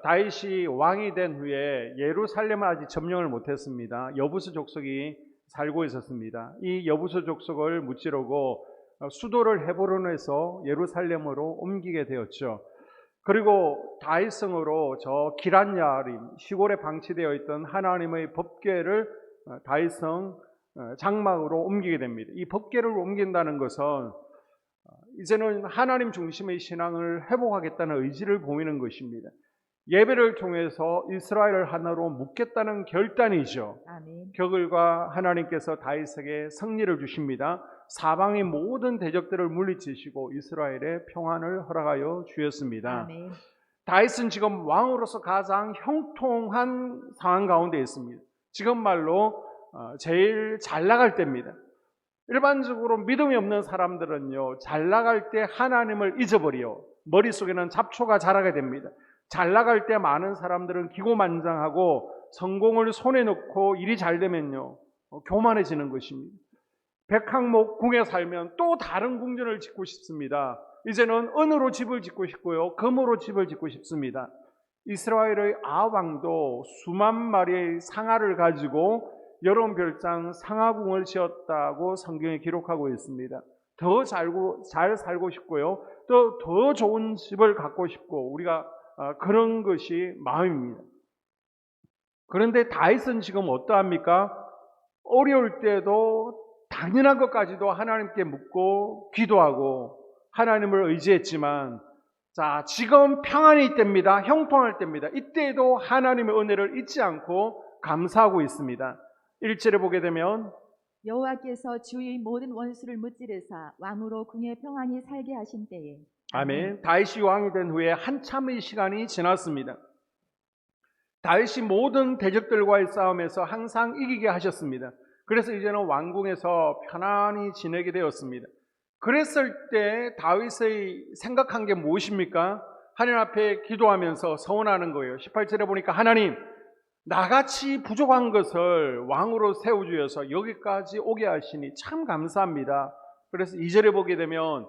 다윗이 왕이 된 후에 예루살렘을 아직 점령을 못했습니다. 여부수 족속이 살고 있었습니다. 이 여부수 족속을 무찌르고 수도를 헤브론에서 예루살렘으로 옮기게 되었죠. 그리고 다윗성으로 저 기럇야림 시골에 방치되어 있던 하나님의 법궤를 다윗성 장막으로 옮기게 됩니다. 이 법궤를 옮긴다는 것은 이제는 하나님 중심의 신앙을 회복하겠다는 의지를 보이는 것입니다. 예배를 통해서 이스라엘을 하나로 묶겠다는 결단이죠. 아멘. 그 하나님께서 다윗에게 승리를 주십니다. 사방의 모든 대적들을 물리치시고 이스라엘의 평안을 허락하여 주셨습니다. 아멘. 다윗은 지금 왕으로서 가장 형통한 상황 가운데 있습니다. 지금 말로 제일 잘 나갈 때입니다. 일반적으로 믿음이 없는 사람들은요, 잘 나갈 때 하나님을 잊어버려 머릿속에는 잡초가 자라게 됩니다. 잘 나갈 때 많은 사람들은 기고만장하고 성공을 손에 넣고 일이 잘 되면요, 교만해지는 것입니다. 백항목 궁에 살면 또 다른 궁전을 짓고 싶습니다. 이제는 은으로 집을 짓고 싶고요, 금으로 집을 짓고 싶습니다. 이스라엘의 아합 왕도 수만 마리의 상아를 가지고 여러 별장 상아궁을 지었다고 성경에 기록하고 있습니다. 더 잘 살고 싶고요, 또 더 좋은 집을 갖고 싶고, 우리가 그런 것이 마음입니다. 그런데 다윗은 지금 어떠합니까? 어려울 때도 당연한 것까지도 하나님께 묻고 기도하고 하나님을 의지했지만, 자, 지금 평안이 때입니다. 형통할 때입니다. 이때에도 하나님의 은혜를 잊지 않고 감사하고 있습니다. 1절에 보게 되면 여호와께서 주의 모든 원수를 무찌르사 왕으로 궁에 평안히 살게 하신 때에. 아멘. 다윗이 왕이 된 후에 한참의 시간이 지났습니다. 다윗이 모든 대적들과의 싸움에서 항상 이기게 하셨습니다. 그래서 이제는 왕궁에서 편안히 지내게 되었습니다. 그랬을 때 다윗의 생각한 게 무엇입니까? 하나님 앞에 기도하면서 서원하는 거예요. 18절에 보니까 하나님, 나같이 부족한 것을 왕으로 세워주셔서 여기까지 오게 하시니 참 감사합니다. 그래서 2절에 보게 되면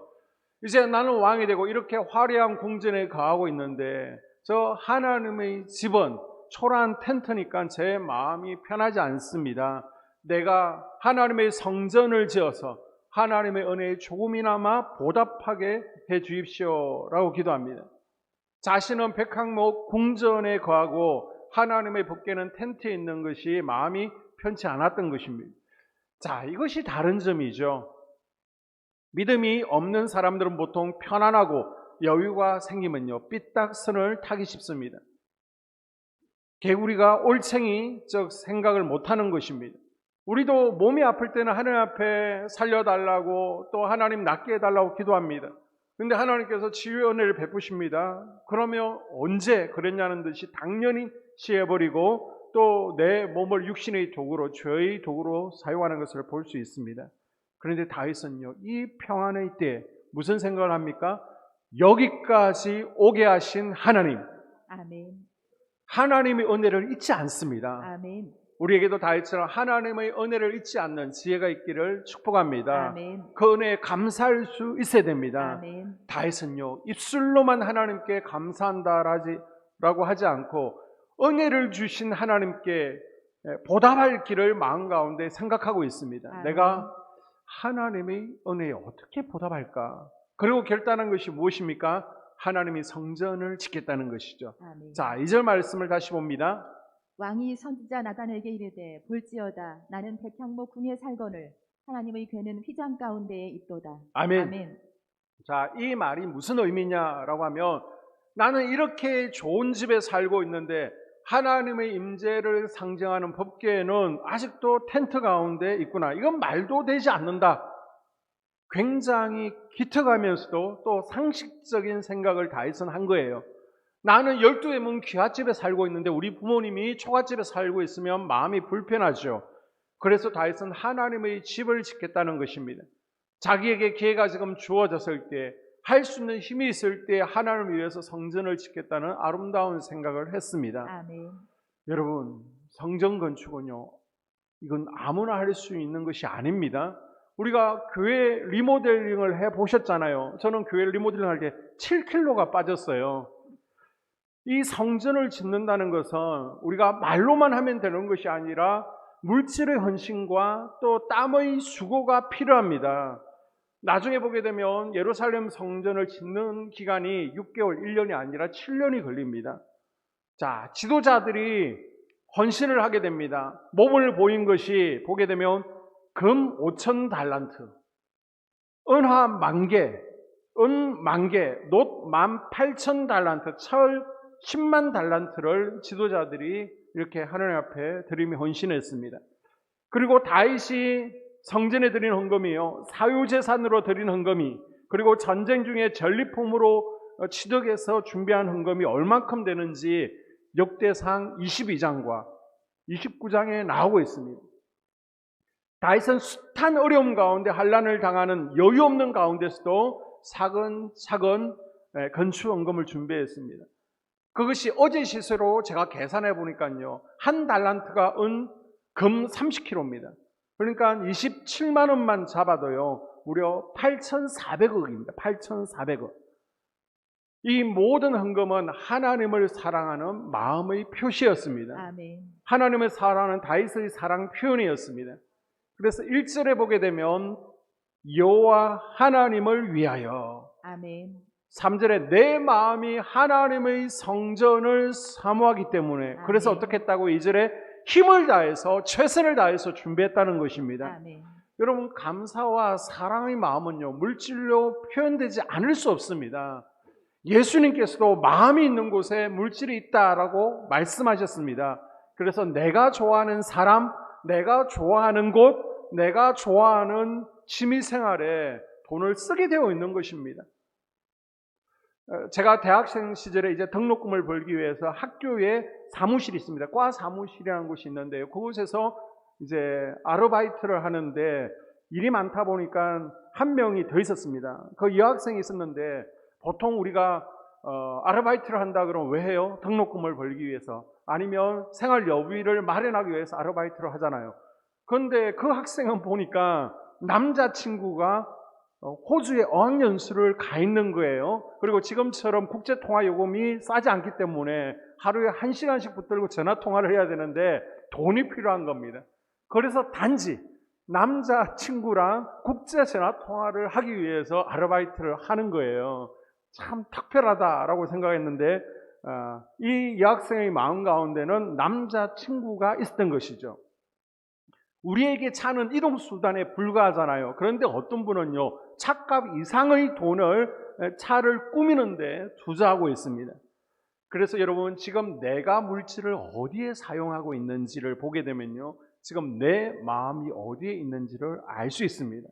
이제 나는 왕이 되고 이렇게 화려한 궁전에 거하고 있는데 저 하나님의 집은 초라한 텐트니까 제 마음이 편하지 않습니다. 내가 하나님의 성전을 지어서 하나님의 은혜에 조금이나마 보답하게 해 주십시오 라고 기도합니다. 자신은 백항목 궁전에 거하고 하나님의 법궤는 텐트에 있는 것이 마음이 편치 않았던 것입니다. 자, 이것이 다른 점이죠. 믿음이 없는 사람들은 보통 편안하고 여유가 생기면요, 삐딱선을 타기 쉽습니다. 개구리가 올챙이적 생각을 못하는 것입니다. 우리도 몸이 아플 때는 하나님 앞에 살려달라고 또 하나님 낫게 해달라고 기도합니다. 근데 하나님께서 치유의 은혜를 베푸십니다. 그러면 언제 그랬냐는 듯이 당연히 시해버리고 또 내 몸을 육신의 도구로, 죄의 도구로 사용하는 것을 볼 수 있습니다. 그런데 다윗은요, 이 평안의 때에 무슨 생각을 합니까? 여기까지 오게 하신 하나님, 아멘. 하나님의 은혜를 잊지 않습니다. 아멘. 우리에게도 다윗처럼 하나님의 은혜를 잊지 않는 지혜가 있기를 축복합니다. 아멘. 그 은혜에 감사할 수 있어야 됩니다. 아멘. 다윗은요, 입술로만 하나님께 감사한다라고 하지 않고 은혜를 주신 하나님께 보답할 길을 마음 가운데 생각하고 있습니다. 아멘. 내가 하나님의 은혜에 어떻게 보답할까? 그리고 결단한 것이 무엇입니까? 하나님이 성전을 짓겠다는 것이죠. 아멘. 자, 2절 말씀을 다시 봅니다. 왕이 선지자 나단에게 이르되 볼지어다 나는 백향목 궁에 살거늘 하나님의 괴는 휘장 가운데에 있도다. 아멘. 아멘. 자, 이 말이 무슨 의미냐라고 하면 나는 이렇게 좋은 집에 살고 있는데 하나님의 임재를 상징하는 법궤는 아직도 텐트 가운데 있구나. 이건 말도 되지 않는다. 굉장히 기특하면서도 또 상식적인 생각을 다윗은 한 거예요. 나는 12의 문 귀갓집에 살고 있는데 우리 부모님이 초가집에 살고 있으면 마음이 불편하죠. 그래서 다윗은 하나님의 집을 짓겠다는 것입니다. 자기에게 기회가 지금 주어졌을 때, 할 수 있는 힘이 있을 때 하나님을 위해서 성전을 짓겠다는 아름다운 생각을 했습니다. 아멘. 여러분, 성전 건축은요, 이건 아무나 할 수 있는 것이 아닙니다. 우리가 교회 리모델링을 해보셨잖아요. 저는 교회 리모델링 할 때 7kg가 빠졌어요. 이 성전을 짓는다는 것은 우리가 말로만 하면 되는 것이 아니라 물질의 헌신과 또 땀의 수고가 필요합니다. 나중에 보게 되면 예루살렘 성전을 짓는 기간이 6개월, 1년이 아니라 7년이 걸립니다. 자, 지도자들이 헌신을 하게 됩니다. 몸을 보인 것이 보게 되면 금 5천 달란트, 은화 10,000개, 은 10,000개, 놋 18,000 달란트, 철 10만 달란트를 지도자들이 이렇게 하나님 앞에 드리며 헌신했습니다. 그리고 다윗이 성전에 드린 헌금이요, 사유재산으로 드린 헌금이, 그리고 전쟁 중에 전리품으로 취득해서 준비한 헌금이 얼만큼 되는지 역대상 22장과 29장에 나오고 있습니다. 다윗은 숱한 어려움 가운데 환난을 당하는 여유 없는 가운데서도 차근차근 건축 헌금을 준비했습니다. 그것이 어제 시세로 제가 계산해 보니까요, 한 달란트가 금 30kg입니다. 그러니까 27만 원만 잡아도요, 무려 8,400억입니다. 8,400억. 이 모든 헌금은 하나님을 사랑하는 마음의 표시였습니다. 아멘. 하나님을 사랑하는 다윗의 사랑 표현이었습니다. 그래서 1절에 보게 되면 여호와 하나님을 위하여, 아멘. 3절에 내 마음이 하나님의 성전을 사모하기 때문에, 그래서 아멘. 어떻게 했다고 2절에 힘을 다해서 최선을 다해서 준비했다는 것입니다. 아멘. 여러분, 감사와 사랑의 마음은요, 물질로 표현되지 않을 수 없습니다. 예수님께서도 마음이 있는 곳에 물질이 있다라고 말씀하셨습니다. 그래서 내가 좋아하는 사람, 내가 좋아하는 곳, 내가 좋아하는 취미생활에 돈을 쓰게 되어 있는 것입니다. 제가 대학생 시절에 이제 등록금을 벌기 위해서 학교에 사무실이 있습니다. 과 사무실이라는 곳이 있는데요, 그곳에서 이제 아르바이트를 하는데 일이 많다 보니까 한 명이 더 있었습니다. 그 여학생이 있었는데, 보통 우리가 아르바이트를 한다 그러면 왜 해요? 등록금을 벌기 위해서, 아니면 생활 여비를 마련하기 위해서 아르바이트를 하잖아요. 그런데 그 학생은 보니까 남자친구가 호주에 어학연수를 가 있는 거예요. 그리고 지금처럼 국제통화요금이 싸지 않기 때문에 하루에 1시간씩 붙들고 전화통화를 해야 되는데 돈이 필요한 겁니다. 그래서 단지 남자친구랑 국제전화통화를 하기 위해서 아르바이트를 하는 거예요. 참 특별하다라고 생각했는데, 이 여학생의 마음 가운데는 남자친구가 있었던 것이죠. 우리에게 차는 이동수단에 불과하잖아요. 그런데 어떤 분은요, 차값 이상의 돈을 차를 꾸미는데 투자하고 있습니다. 그래서 여러분, 지금 내가 물질을 어디에 사용하고 있는지를 보게 되면요, 지금 내 마음이 어디에 있는지를 알 수 있습니다.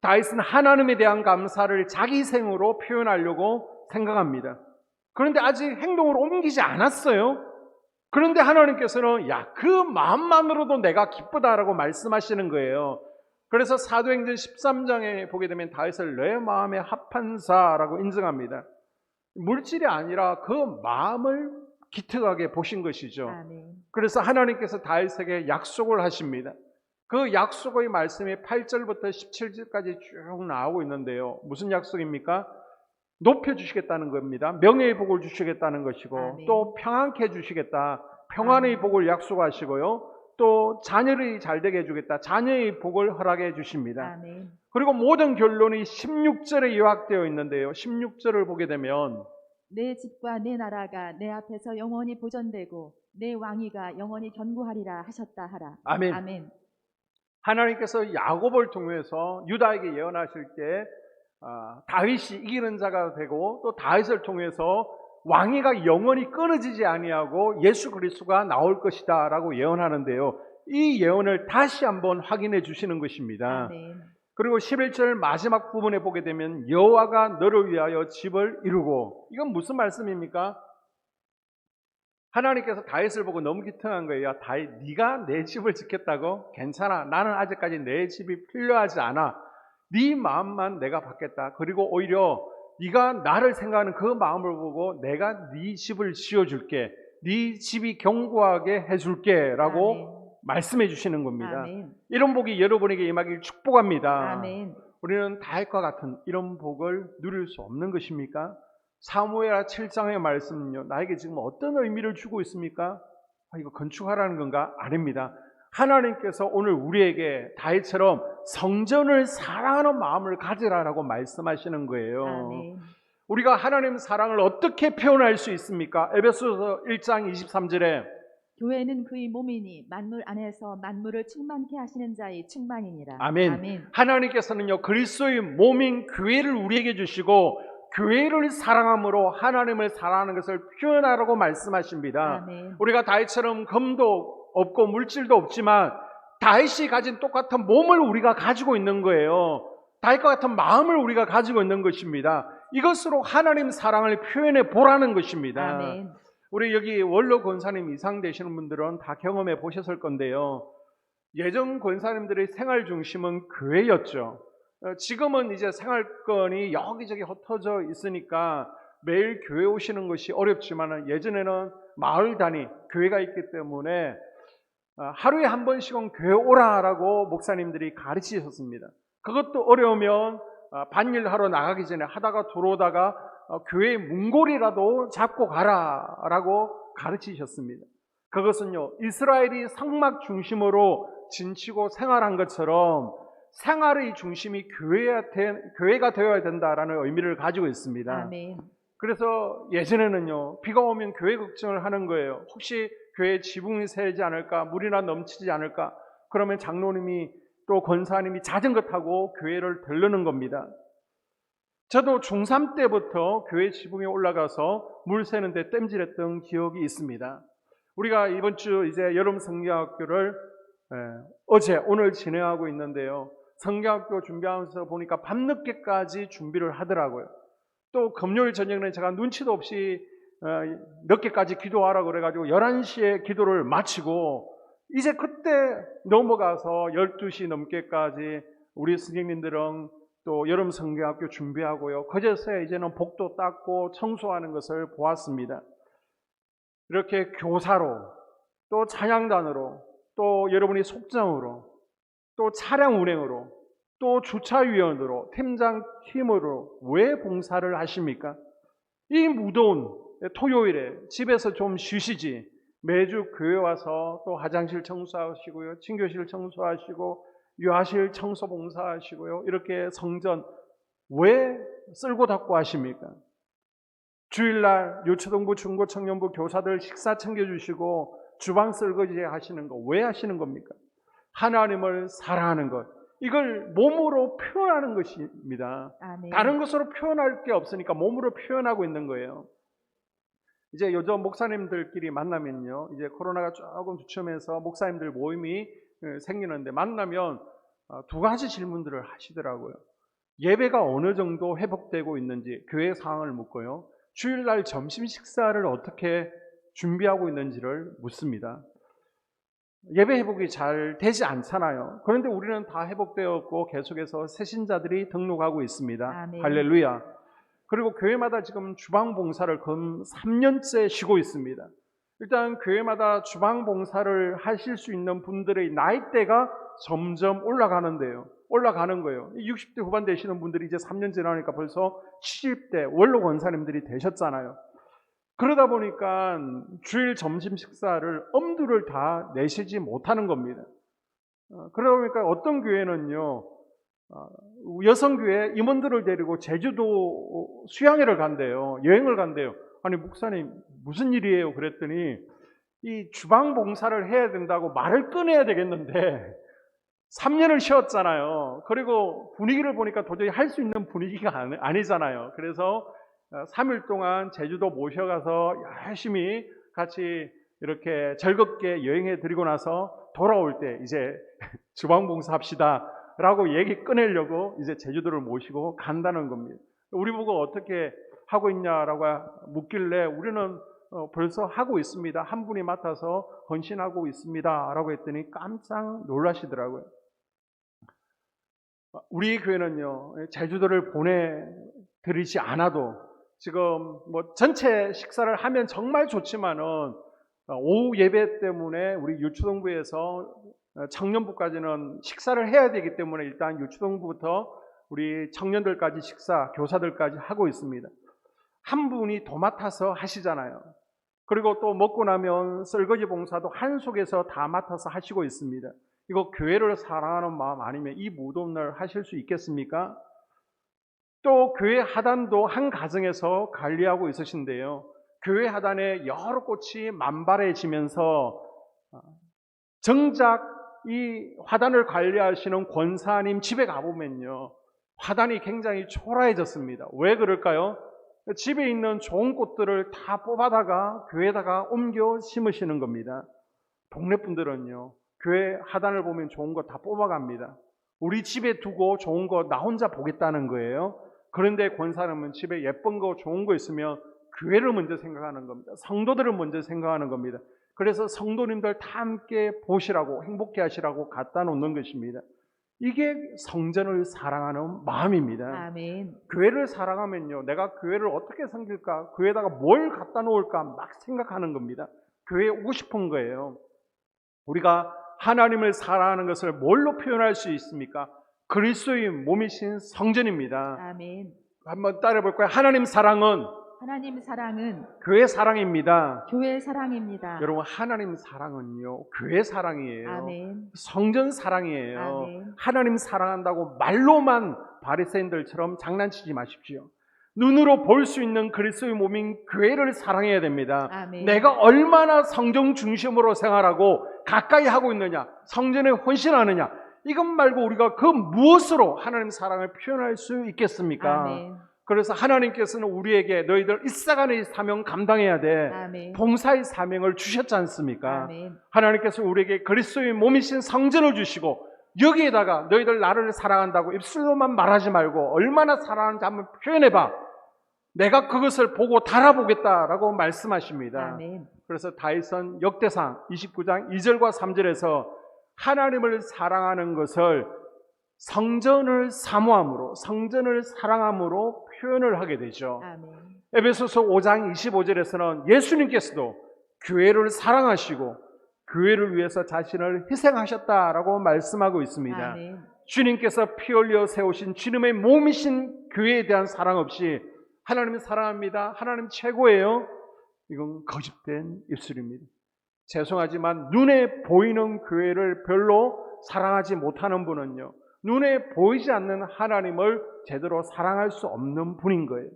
다윗은 하나님에 대한 감사를 자기 생으로 표현하려고 생각합니다. 그런데 아직 행동으로 옮기지 않았어요. 그런데 하나님께서는 그 마음만으로도 내가 기쁘다라고 말씀하시는 거예요. 그래서 사도행전 13장에 보게 되면 다윗을 내 마음에 합한 자라고 인정합니다. 물질이 아니라 그 마음을 기특하게 보신 것이죠. 아멘. 그래서 하나님께서 다윗에게 약속을 하십니다. 그 약속의 말씀이 8절부터 17절까지 쭉 나오고 있는데요, 무슨 약속입니까? 높여주시겠다는 겁니다. 명예의 복을 주시겠다는 것이고, 아멘. 또 평안케 해주시겠다, 평안의 아멘. 복을 약속하시고요, 또 자녀를 잘되게 해주겠다, 자녀의 복을 허락해 주십니다. 아멘. 그리고 모든 결론이 16절에 요약되어 있는데요, 16절을 보게 되면 내 집과 내 나라가 내 앞에서 영원히 보존되고 내 왕위가 영원히 견고하리라 하셨다 하라. 아멘. 아멘. 하나님께서 야곱을 통해서 유다에게 예언하실 때 다윗이 이기는 자가 되고, 또 다윗을 통해서 왕위가 영원히 끊어지지 아니하고 예수 그리스도가 나올 것이다 라고 예언하는데요, 이 예언을 다시 한번 확인해 주시는 것입니다. 아멘. 그리고 11절 마지막 부분에 보게 되면 여호와가 너를 위하여 집을 이루고, 이건 무슨 말씀입니까? 하나님께서 다윗을 보고 너무 기특한 거예요. 다윗, 네가 내 집을 짓겠다고? 괜찮아, 나는 아직까지 내 집이 필요하지 않아. 네 마음만 내가 받겠다. 그리고 오히려 네가 나를 생각하는 그 마음을 보고 내가 네 집을 지어줄게, 네 집이 견고하게 해줄게 라고 아멘. 말씀해 주시는 겁니다. 아멘. 이런 복이 여러분에게 임하길 축복합니다. 아멘. 우리는 다윗과 같은 이런 복을 누릴 수 없는 것입니까? 사무엘 7장의 말씀은요, 나에게 지금 어떤 의미를 주고 있습니까? 이거 건축하라는 건가? 아닙니다. 하나님께서 오늘 우리에게 다윗처럼 성전을 사랑하는 마음을 가지라라고 말씀하시는 거예요. 아멘. 우리가 하나님 사랑을 어떻게 표현할 수 있습니까? 에베소서 1장 23절에 교회는 그의 몸이니 만물 안에서 만물을 충만케 하시는 자의 충만이니라. 아멘. 아멘. 하나님께서는요, 그리스도의 몸인 교회를 우리에게 주시고 교회를 사랑함으로 하나님을 사랑하는 것을 표현하라고 말씀하십니다. 아멘. 우리가 다윗처럼 금도 없고 물질도 없지만 다윗이 가진 똑같은 몸을 우리가 가지고 있는 거예요. 다윗과 같은 마음을 우리가 가지고 있는 것입니다. 이것으로 하나님 사랑을 표현해 보라는 것입니다. 아멘. 우리 여기 원로 권사님 이상 되시는 분들은 다 경험해 보셨을 건데요. 예전 권사님들의 생활 중심은 교회였죠. 지금은 이제 생활권이 여기저기 흩어져 있으니까 매일 교회 오시는 것이 어렵지만 예전에는 마을 단위 교회가 있기 때문에 하루에 한 번씩은 교회 오라라고 목사님들이 가르치셨습니다. 그것도 어려우면 반일하러 나가기 전에 하다가 들어오다가 교회 문고리라도 잡고 가라라고 가르치셨습니다. 그것은요, 이스라엘이 성막 중심으로 진치고 생활한 것처럼 생활의 중심이 교회가 되어야 된다라는 의미를 가지고 있습니다. 아멘. 그래서 예전에는요, 비가 오면 교회 걱정을 하는 거예요. 혹시 교회에 지붕이 새지 않을까, 물이나 넘치지 않을까. 그러면 장로님이 또 권사님이 자전거 타고 교회를 들르는 겁니다. 저도 중3 때부터 교회 지붕에 올라가서 물 새는데 땜질했던 기억이 있습니다. 우리가 이번 주 이제 여름 성경학교를 오늘 진행하고 있는데요. 성경학교 준비하면서 보니까 밤늦게까지 준비를 하더라고요. 또 금요일 저녁에는 제가 눈치도 없이 늦게까지 기도하라고 그래가지고 11시에 기도를 마치고 이제 그때 넘어가서 12시 넘게까지 우리 선생님들은 또 여름 성경학교 준비하고요. 그제서야 이제는 복도 닦고 청소하는 것을 보았습니다. 이렇게 교사로 또 찬양단으로 또 여러분이 속정으로 또 차량 운행으로 또 주차위원으로 팀장 팀으로 왜 봉사를 하십니까? 이 무더운 토요일에 집에서 좀 쉬시지 매주 교회 와서 또 화장실 청소하시고요, 친교실 청소하시고 유아실 청소 봉사하시고요, 이렇게 성전 왜 쓸고 닦고 하십니까? 주일날 유초등부 중고청년부 교사들 식사 챙겨주시고 주방 설거지 하시는 거 왜 하시는 겁니까? 하나님을 사랑하는 것, 이걸 몸으로 표현하는 것입니다. 아멘. 다른 것으로 표현할 게 없으니까 몸으로 표현하고 있는 거예요. 이제 요즘 목사님들끼리 만나면요, 이제 코로나가 조금 주춤해서 목사님들 모임이 생기는데 만나면 두 가지 질문들을 하시더라고요. 예배가 어느 정도 회복되고 있는지 교회 상황을 묻고요, 주일날 점심 식사를 어떻게 준비하고 있는지를 묻습니다. 예배 회복이 잘 되지 않잖아요. 그런데 우리는 다 회복되었고 계속해서 새신자들이 등록하고 있습니다. 아멘. 할렐루야. 그리고 교회마다 지금 주방 봉사를 건 3년째 쉬고 있습니다. 일단 교회마다 주방 봉사를 하실 수 있는 분들의 나이대가 점점 올라가는 거예요. 60대 후반 되시는 분들이 이제 3년 지나니까 벌써 70대 원로 권사님들이 되셨잖아요. 그러다 보니까 주일 점심 식사를 엄두를 다 내시지 못하는 겁니다. 그러다 보니까 어떤 교회는요, 여성교회 임원들을 데리고 제주도 수양회를 간대요. 여행을 간대요. 아니 목사님 무슨 일이에요? 그랬더니 이 주방 봉사를 해야 된다고 말을 꺼내야 되겠는데 3년을 쉬었잖아요. 그리고 분위기를 보니까 도저히 할 수 있는 분위기가 아니잖아요. 그래서 3일 동안 제주도 모셔가서 열심히 같이 이렇게 즐겁게 여행해 드리고 나서 돌아올 때 이제 주방 봉사 합시다 라고 얘기 꺼내려고 이제 제주도를 모시고 간다는 겁니다. 우리 보고 어떻게 하고 있냐라고 묻길래 우리는 벌써 하고 있습니다. 한 분이 맡아서 헌신하고 있습니다 라고 했더니 깜짝 놀라시더라고요. 우리 교회는요, 제주도를 보내드리지 않아도 지금 뭐 전체 식사를 하면 정말 좋지만은 오후 예배 때문에 우리 유초등부에서 청년부까지는 식사를 해야 되기 때문에 일단 유초등부부터 우리 청년들까지 식사, 교사들까지 하고 있습니다. 한 분이 도맡아서 하시잖아요. 그리고 또 먹고 나면 설거지 봉사도 한 속에서 다 맡아서 하시고 있습니다. 이거 교회를 사랑하는 마음 아니면 이 무덤을 하실 수 있겠습니까? 또 교회 하단도 한 가정에서 관리하고 있으신데요. 교회 하단에 여러 꽃이 만발해지면서 정작 이 화단을 관리하시는 권사님 집에 가보면요, 화단이 굉장히 초라해졌습니다. 왜 그럴까요? 집에 있는 좋은 꽃들을 다 뽑아다가 교회에다가 옮겨 심으시는 겁니다. 동네 분들은요, 교회 하단을 보면 좋은 거 다 뽑아갑니다. 우리 집에 두고 좋은 거 나 혼자 보겠다는 거예요. 그런데 권사님은 집에 예쁜 거 좋은 거 있으면 교회를 먼저 생각하는 겁니다. 성도들을 먼저 생각하는 겁니다. 그래서 성도님들 다 함께 보시라고, 행복해 하시라고 갖다 놓는 것입니다. 이게 성전을 사랑하는 마음입니다. 아멘. 교회를 사랑하면요, 내가 교회를 어떻게 섬길까, 교회에다가 뭘 갖다 놓을까 막 생각하는 겁니다. 교회에 오고 싶은 거예요. 우리가 하나님을 사랑하는 것을 뭘로 표현할 수 있습니까? 그리스도의 몸이신 성전입니다. 아멘. 한번 따라해 볼까요? 하나님 사랑은 하나님 사랑은 교회 사랑입니다. 교회 사랑입니다. 여러분, 하나님 사랑은요, 교회 사랑이에요. 아멘. 성전 사랑이에요. 아멘. 하나님 사랑한다고 말로만 바리새인들처럼 장난치지 마십시오. 눈으로 볼 수 있는 그리스도의 몸인 교회를 사랑해야 됩니다. 아멘. 내가 얼마나 성전 중심으로 생활하고 가까이 하고 있느냐, 성전에 헌신하느냐, 이것 말고 우리가 그 무엇으로 하나님 사랑을 표현할 수 있겠습니까? 아멘. 그래서 하나님께서는 우리에게 너희들 일사간의 사명 감당해야 돼, 아멘. 봉사의 사명을 주셨지 않습니까? 아멘. 하나님께서 우리에게 그리스도의 몸이신 성전을 주시고, 여기에다가 너희들 나를 사랑한다고 입술로만 말하지 말고 얼마나 사랑하는지 한번 표현해봐, 내가 그것을 보고 달아보겠다라고 말씀하십니다. 아멘. 그래서 다윗은 역대상 29장 2절과 3절에서 하나님을 사랑하는 것을 성전을 사모함으로, 성전을 사랑함으로 표현을 하게 되죠. 아멘. 에베소서 5장 25절에서는 예수님께서도 교회를 사랑하시고 교회를 위해서 자신을 희생하셨다라고 말씀하고 있습니다. 아멘. 주님께서 피 흘려 세우신 주님의 몸이신 교회에 대한 사랑 없이 하나님을 사랑합니다, 하나님 최고예요, 이건 거짓된 입술입니다. 죄송하지만 눈에 보이는 교회를 별로 사랑하지 못하는 분은요, 눈에 보이지 않는 하나님을 제대로 사랑할 수 없는 분인 거예요.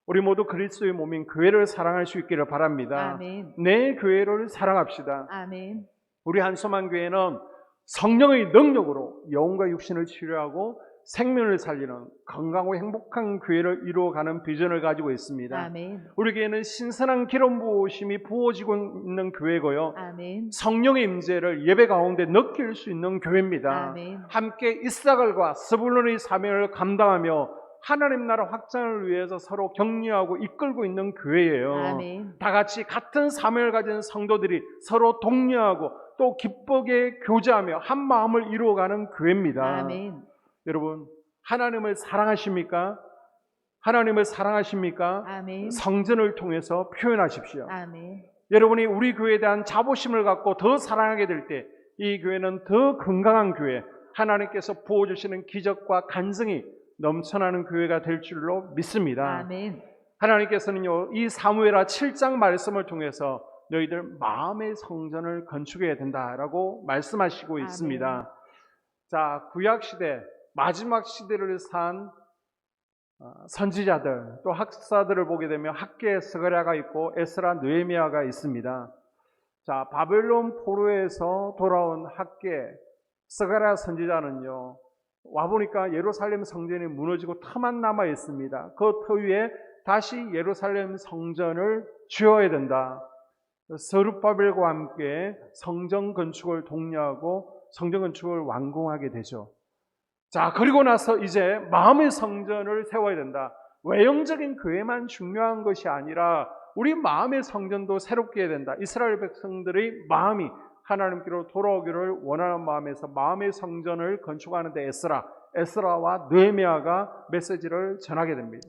우리 모두 그리스도의 몸인 교회를 사랑할 수 있기를 바랍니다. 아멘. 내 교회를 사랑합시다. 아멘. 우리 한소망교회는 성령의 능력으로 영혼과 육신을 치료하고 생명을 살리는 건강하고 행복한 교회를 이루어가는 비전을 가지고 있습니다. 아멘. 우리 교회는 신선한 기름 부으심이 부어지고 있는 교회고요, 아멘. 성령의 임재를 예배 가운데 느낄 수 있는 교회입니다. 아멘. 함께 이사갈과 스불론의 사명을 감당하며 하나님 나라 확장을 위해서 서로 격려하고 이끌고 있는 교회예요. 아멘. 다 같이 같은 사명을 가진 성도들이 서로 독려하고 또 기쁘게 교제하며 한 마음을 이루어가는 교회입니다. 아멘. 여러분, 하나님을 사랑하십니까? 하나님을 사랑하십니까? 아멘. 성전을 통해서 표현하십시오. 아멘. 여러분이 우리 교회에 대한 자부심을 갖고 더 사랑하게 될 때 이 교회는 더 건강한 교회, 하나님께서 부어주시는 기적과 간증이 넘쳐나는 교회가 될 줄로 믿습니다. 아멘. 하나님께서는요, 이 사무엘하 7장 말씀을 통해서 너희들 마음의 성전을 건축해야 된다라고 말씀하시고 아멘. 있습니다. 자, 구약시대 마지막 시대를 산 선지자들, 또 학사들을 보게 되면 학계 스가랴가 있고 에스라 느헤미야가 있습니다. 자, 바벨론 포로에서 돌아온 학계 스가랴 선지자는요, 와보니까 예루살렘 성전이 무너지고 터만 남아 있습니다. 그 터 위에 다시 예루살렘 성전을 지어야 된다. 스룹바벨과 함께 성전 건축을 독려하고 성전 건축을 완공하게 되죠. 자, 그리고 나서 이제 마음의 성전을 세워야 된다. 외형적인 교회만 중요한 것이 아니라 우리 마음의 성전도 새롭게 해야 된다. 이스라엘 백성들의 마음이 하나님께로 돌아오기를 원하는 마음에서 마음의 성전을 건축하는 데 에스라와 느헤미야가 메시지를 전하게 됩니다.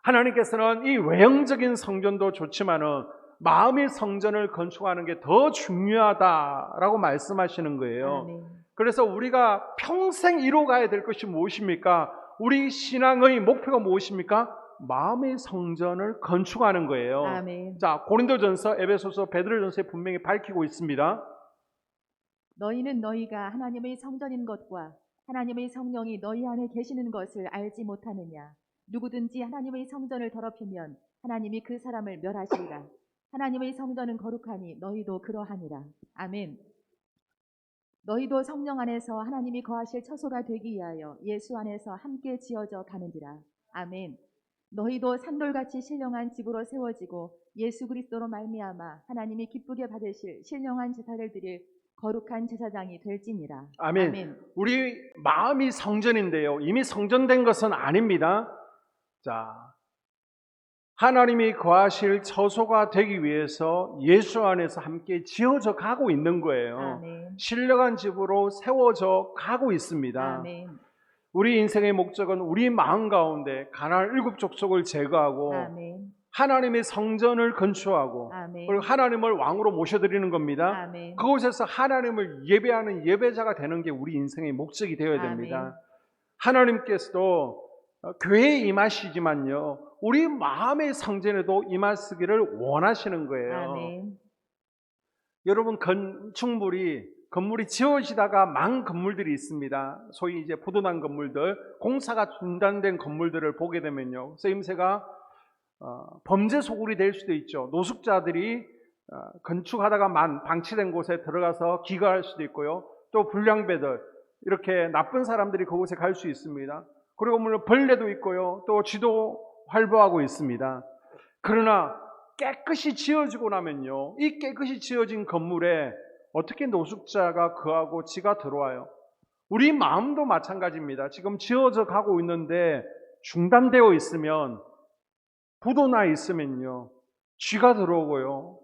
하나님께서는 이 외형적인 성전도 좋지만은 마음의 성전을 건축하는 게 더 중요하다라고 말씀하시는 거예요. 아멘. 그래서 우리가 평생 이루어가야 될 것이 무엇입니까? 우리 신앙의 목표가 무엇입니까? 마음의 성전을 건축하는 거예요. 아멘. 자, 고린도전서, 에베소서, 베드로전서에 분명히 밝히고 있습니다. 너희는 너희가 하나님의 성전인 것과 하나님의 성령이 너희 안에 계시는 것을 알지 못하느냐. 누구든지 하나님의 성전을 더럽히면 하나님이 그 사람을 멸하시리라. 하나님의 성전은 거룩하니 너희도 그러하니라. 아멘. 너희도 성령 안에서 하나님이 거하실 처소가 되기 위하여 예수 안에서 함께 지어져 가는지라. 아멘. 너희도 산돌같이 신령한 집으로 세워지고 예수 그리스도로 말미암아 하나님이 기쁘게 받으실 신령한 제사를 드릴 거룩한 제사장이 될지니라. 아멘. 아멘. 우리 마음이 성전인데요. 이미 성전된 것은 아닙니다. 자, 하나님이 거하실 처소가 되기 위해서 예수 안에서 함께 지어져 가고 있는 거예요. 아멘. 신령한 집으로 세워져 가고 있습니다. 아멘. 우리 인생의 목적은 우리 마음 가운데 가나안 7 족속을 제거하고 아멘. 하나님의 성전을 건축하고 아멘. 그리고 하나님을 왕으로 모셔드리는 겁니다. 아멘. 그곳에서 하나님을 예배하는 예배자가 되는 게 우리 인생의 목적이 되어야 됩니다. 아멘. 하나님께서도 교회에 임하시지만요, 우리 마음의 성전에도 임하시기를 원하시는 거예요. 아멘. 여러분, 건물이 지어지다가 망 건물들이 있습니다. 소위 이제 부도난 건물들, 공사가 중단된 건물들을 보게 되면요, 쓰임새가 범죄 소굴이 될 수도 있죠. 노숙자들이 건축하다가 방치된 곳에 들어가서 기거할 수도 있고요. 또 불량배들, 이렇게 나쁜 사람들이 그곳에 갈 수 있습니다. 그리고 물론 벌레도 있고요. 또 쥐도 활보하고 있습니다. 그러나 깨끗이 지어지고 나면요, 이 깨끗이 지어진 건물에 어떻게 노숙자가 거하고 쥐가 들어와요? 우리 마음도 마찬가지입니다. 지금 지어져 가고 있는데 중단되어 있으면, 부도나 있으면요, 쥐가 들어오고요,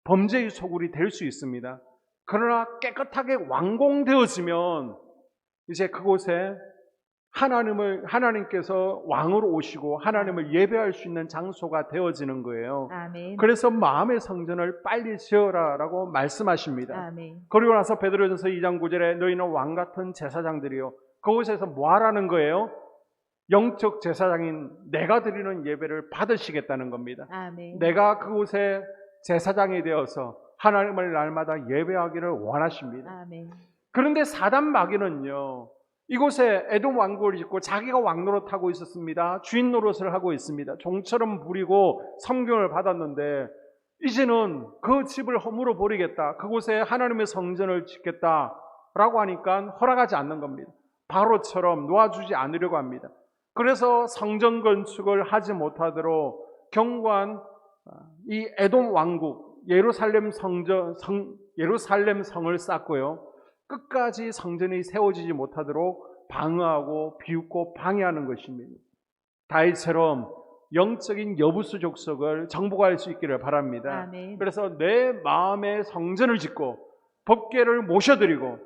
범죄의 소굴이 될 수 있습니다. 그러나 깨끗하게 완공되어지면 이제 그곳에 하나님께서 왕으로 오시고 하나님을 예배할 수 있는 장소가 되어지는 거예요. 아멘. 그래서 마음의 성전을 빨리 지어라라고 말씀하십니다. 아멘. 그리고 나서 베드로전서 2장 9절에 너희는 왕 같은 제사장들이요. 그곳에서 뭐 하라는 거예요? 영적 제사장인 내가 드리는 예배를 받으시겠다는 겁니다. 아멘. 내가 그곳에 제사장이 되어서 하나님을 날마다 예배하기를 원하십니다. 아멘. 그런데 사단 마귀는요, 이곳에 에돔 왕국을 짓고 자기가 왕 노릇하고 있었습니다. 주인 노릇을 하고 있습니다. 종처럼 부리고 성경을 받았는데 이제는 그 집을 허물어 버리겠다, 그곳에 하나님의 성전을 짓겠다라고 하니까 허락하지 않는 겁니다. 바로처럼 놓아주지 않으려고 합니다. 그래서 성전 건축을 하지 못하도록 경고한 이 에돔 왕국, 예루살렘 성을 쌓고요, 끝까지 성전이 세워지지 못하도록 방어하고 비웃고 방해하는 것입니다. 다윗처럼 영적인 여부수 족속을 정복할 수 있기를 바랍니다. 아멘. 그래서 내 마음의 성전을 짓고 법궤를 모셔드리고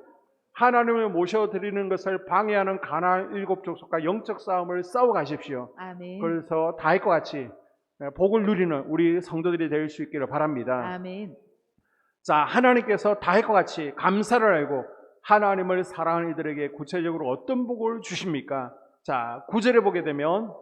하나님을 모셔드리는 것을 방해하는 가나안 7 족속과 영적 싸움을 싸워 가십시오. 아멘. 그래서 다윗과 같이 복을 누리는 우리 성도들이 될 수 있기를 바랍니다. 아멘. 자, 하나님께서 다윗과 같이 감사를 알고 하나님을 사랑하는 이들에게 구체적으로 어떤 복을 주십니까? 자, 9절에 보게 되면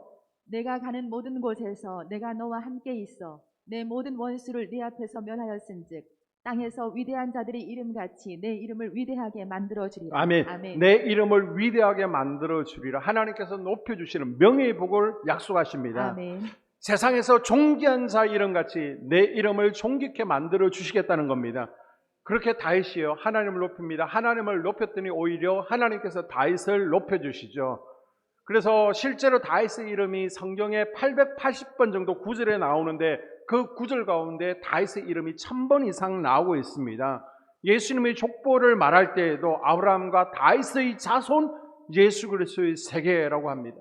내가 가는 모든 곳에서 내가 너와 함께 있어 내 모든 원수를 네 앞에서 멸하였은즉 땅에서 위대한 자들의 이름같이 내 이름을 위대하게 만들어 주리라. 아멘. 아멘. 내 이름을 위대하게 만들어 주리라. 하나님께서 높여주시는 명예의 복을 약속하십니다. 아멘. 세상에서 존귀한 자 이름같이 내 이름을 존귀케 만들어 주시겠다는 겁니다. 그렇게 다윗이요, 하나님을 높입니다. 하나님을 높였더니 오히려 하나님께서 다윗을 높여주시죠. 그래서 실제로 다윗의 이름이 성경에 880번 정도 구절에 나오는데 그 구절 가운데 다윗의 이름이 1000번 이상 나오고 있습니다. 예수님의 족보를 말할 때에도 아브라함과 다윗의 자손 예수 그리스도의 세계라고 합니다.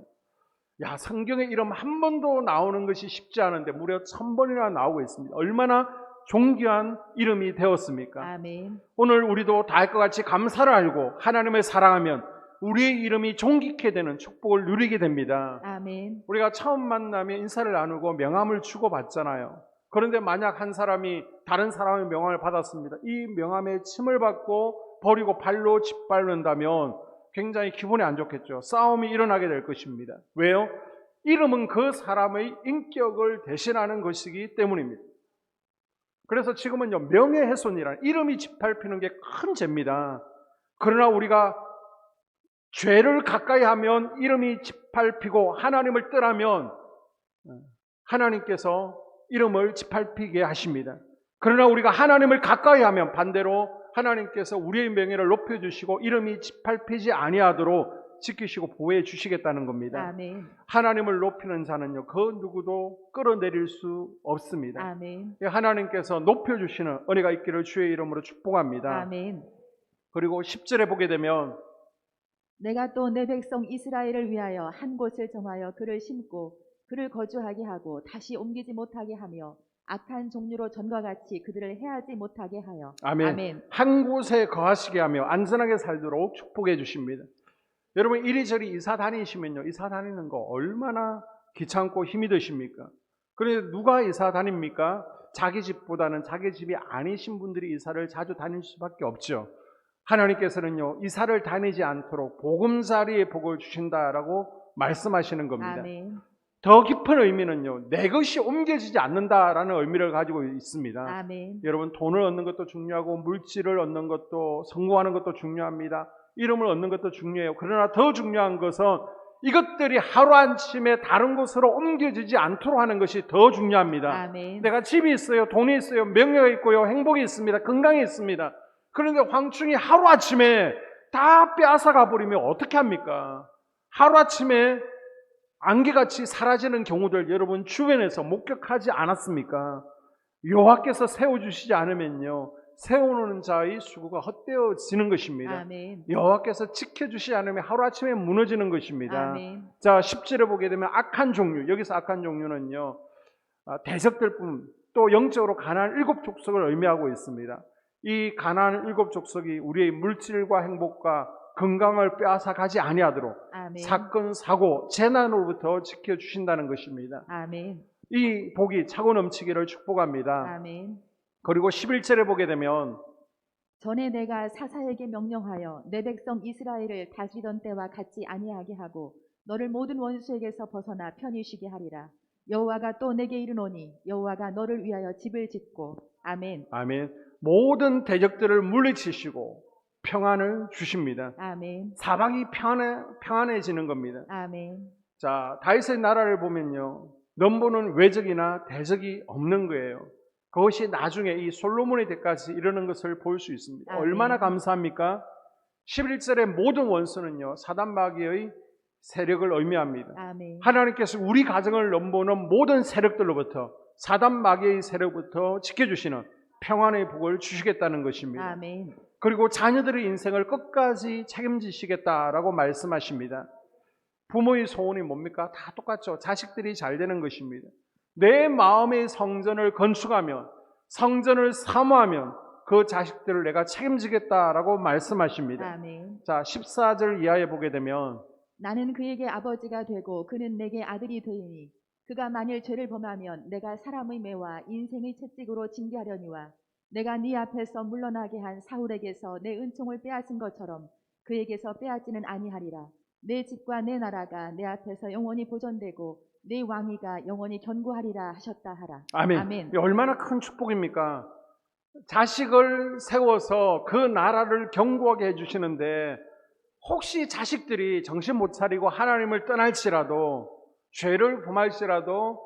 야, 성경에 이름 한 번도 나오는 것이 쉽지 않은데 무려 1000번이나 나오고 있습니다. 얼마나 존귀한 이름이 되었습니까? 아멘. 오늘 우리도 다윗과 같이 감사를 알고 하나님을 사랑하면 우리의 이름이 존귀케 되는 축복을 누리게 됩니다. 아멘. 우리가 처음 만나면 인사를 나누고 명함을 주고받잖아요. 그런데 만약 한 사람이 다른 사람의 명함을 받았습니다. 이 명함에 침을 받고 버리고 발로 짓밟는다면 굉장히 기분이 안 좋겠죠. 싸움이 일어나게 될 것입니다. 왜요? 이름은 그 사람의 인격을 대신하는 것이기 때문입니다. 그래서 지금은요, 명예훼손이라는 이름이 짓밟히는 게 큰 죄입니다. 그러나 우리가 죄를 가까이 하면 이름이 짓밟히고 하나님을 떠나면 하나님께서 이름을 짓밟히게 하십니다. 그러나 우리가 하나님을 가까이 하면 반대로 하나님께서 우리의 명예를 높여주시고 이름이 짓밟히지 아니하도록 지키시고 보호해 주시겠다는 겁니다. 아멘. 하나님을 높이는 자는요, 그 누구도 끌어내릴 수 없습니다. 아멘. 하나님께서 높여주시는 은혜가 있기를 주의 이름으로 축복합니다. 아멘. 그리고 10절에 보게 되면 내가 또 내 백성 이스라엘을 위하여 한 곳을 정하여 그를 심고 그를 거주하게 하고 다시 옮기지 못하게 하며 악한 종류로 전과 같이 그들을 해하지 못하게 하여. 아멘. 아멘. 한 곳에 거하시게 하며 안전하게 살도록 축복해 주십니다. 여러분 이리저리 이사 다니시면요, 이사 다니는 거 얼마나 귀찮고 힘이 드십니까? 그런데 누가 이사 다닙니까? 자기 집보다는 자기 집이 아니신 분들이 이사를 자주 다닐 수밖에 없죠. 하나님께서는요, 이사를 다니지 않도록 보금자리의 복을 주신다라고 말씀하시는 겁니다. 아멘. 더 깊은 의미는요, 내 것이 옮겨지지 않는다라는 의미를 가지고 있습니다. 아멘. 여러분 돈을 얻는 것도 중요하고 물질을 얻는 것도, 성공하는 것도 중요합니다. 이름을 얻는 것도 중요해요. 그러나 더 중요한 것은 이것들이 하루아침에 다른 곳으로 옮겨지지 않도록 하는 것이 더 중요합니다. 아멘. 내가 집이 있어요, 돈이 있어요, 명예가 있고요, 행복이 있습니다, 건강이 있습니다. 그런데 황충이 하루아침에 다 빼앗아가 버리면 어떻게 합니까? 하루아침에 안개같이 사라지는 경우들 여러분 주변에서 목격하지 않았습니까? 여호와께서 세워주시지 않으면요, 세우는 자의 수고가 헛되어지는 것입니다. 아멘. 여호와께서 지켜주시지 않으면 하루아침에 무너지는 것입니다. 아멘. 자, 10절에 보게 되면 악한 종류, 여기서 악한 종류는요, 대적들뿐 또 영적으로 가난한 7 족속을 의미하고 있습니다. 이 가난한 7 족속이 우리의 물질과 행복과 건강을 빼앗아 가지 아니하도록 아멘. 사건, 사고, 재난으로부터 지켜주신다는 것입니다. 아멘. 이 복이 차고 넘치기를 축복합니다. 아멘. 그리고 11절에 보게 되면 전에 내가 사사에게 명령하여 내 백성 이스라엘을 다스리던 때와 같지 아니하게 하고 너를 모든 원수에게서 벗어나 편히 쉬게 하리라. 여호와가 또 내게 이르노니 여호와가 너를 위하여 집을 짓고. 아멘. 아멘. 모든 대적들을 물리치시고 평안을 주십니다. 아멘. 사방이 평안해지는 겁니다. 아멘. 자, 다윗의 나라를 보면요, 넘보는 외적이나 대적이 없는 거예요. 그것이 나중에 이 솔로몬의 때까지 이르는 것을 볼 수 있습니다. 아멘. 얼마나 감사합니까? 11절의 모든 원수는요, 사단 마귀의 세력을 의미합니다. 아멘. 하나님께서 우리 가정을 넘보는 모든 세력들로부터, 사단 마귀의 세력부터 지켜주시는 평안의 복을 주시겠다는 것입니다. 아멘. 그리고 자녀들의 인생을 끝까지 책임지시겠다라고 말씀하십니다. 부모의 소원이 뭡니까? 다 똑같죠. 자식들이 잘 되는 것입니다. 내 마음의 성전을 건축하면, 성전을 사모하면 그 자식들을 내가 책임지겠다라고 말씀하십니다. 아멘. 자, 14절 이하에 보게 되면 나는 그에게 아버지가 되고 그는 내게 아들이 되리니 그가 만일 죄를 범하면 내가 사람의 매와 인생의 채찍으로 징계하려니와 내가 네 앞에서 물러나게 한 사울에게서 내 은총을 빼앗은 것처럼 그에게서 빼앗지는 아니하리라. 내 집과 내 나라가 내 앞에서 영원히 보존되고 내 왕위가 영원히 견고하리라 하셨다 하라. 아멘. 아멘. 얼마나 큰 축복입니까? 자식을 세워서 그 나라를 견고하게 해주시는데 혹시 자식들이 정신 못 차리고 하나님을 떠날지라도, 죄를 범할지라도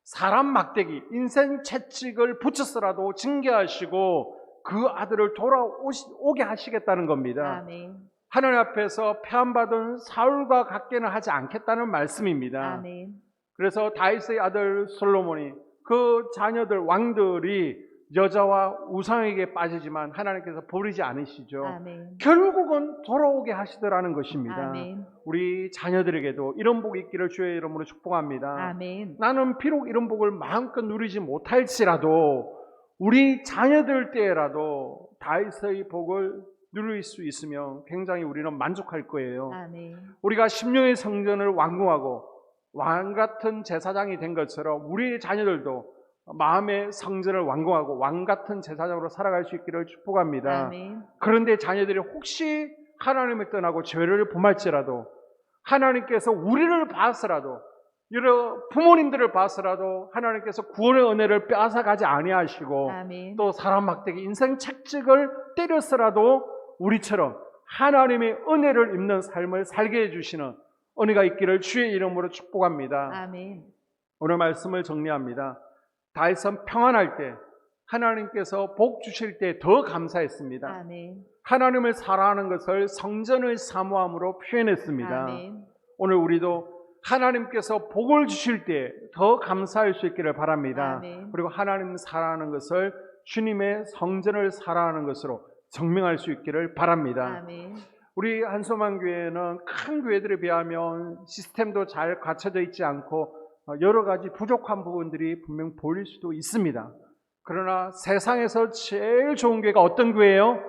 사람 막대기, 인생 채찍을 붙여서라도 징계하시고 그 아들을 돌아오게 하시겠다는 겁니다. 아멘. 하나님 앞에서 폐함받은 사울과 같게는 하지 않겠다는 말씀입니다. 아멘. 그래서 다윗의 아들 솔로몬이 그 자녀들, 왕들이 여자와 우상에게 빠지지만 하나님께서 버리지 않으시죠. 아멘. 결국은 돌아오게 하시더라는 것입니다. 아멘. 우리 자녀들에게도 이런 복이 있기를 주의 이름으로 축복합니다. 아멘. 나는 비록 이런 복을 마음껏 누리지 못할지라도 우리 자녀들 때라도 다윗의 복을 누릴 수 있으면 굉장히 우리는 만족할 거예요. 아멘. 우리가 심령의 성전을 완공하고 왕 같은 제사장이 된 것처럼 우리의 자녀들도 마음의 성전을 완공하고 왕 같은 제사장으로 살아갈 수 있기를 축복합니다. 아멘. 그런데 자녀들이 혹시 하나님을 떠나고 죄를 범할지라도 하나님께서 우리를 봐서라도 여러 부모님들을 봐서라도 하나님께서 구원의 은혜를 빼앗아가지 아니하시고 아멘. 또 사람 막대기 인생 착직을 때려서라도 우리처럼 하나님의 은혜를 입는 삶을 살게 해주시는 은혜가 있기를 주의 이름으로 축복합니다. 아멘. 오늘 말씀을 정리합니다. 다윗은 평안할 때 하나님께서 복 주실 때 더 감사했습니다. 아멘. 하나님을 사랑하는 것을 성전의 사모함으로 표현했습니다. 아멘. 오늘 우리도 하나님께서 복을 주실 때 더 감사할 수 있기를 바랍니다. 아멘. 그리고 하나님 사랑하는 것을 주님의 성전을 사랑하는 것으로 증명할 수 있기를 바랍니다. 아멘. 우리 한소만 교회는 큰 교회들에 비하면 시스템도 잘 갖춰져 있지 않고 여러 가지 부족한 부분들이 분명 보일 수도 있습니다. 그러나 세상에서 제일 좋은 교회가 어떤 교회예요?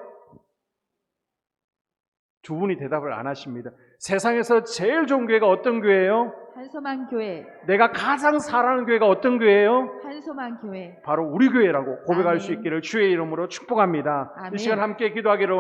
두 분이 대답을 안 하십니다. 세상에서 제일 좋은 교회가 어떤 교회예요? 한소만 교회. 내가 가장 사랑하는 교회가 어떤 교회예요? 한소만 교회. 바로 우리 교회라고 고백할 아멘. 수 있기를 주의 이름으로 축복합니다. 아멘. 이 시간 함께 기도하기를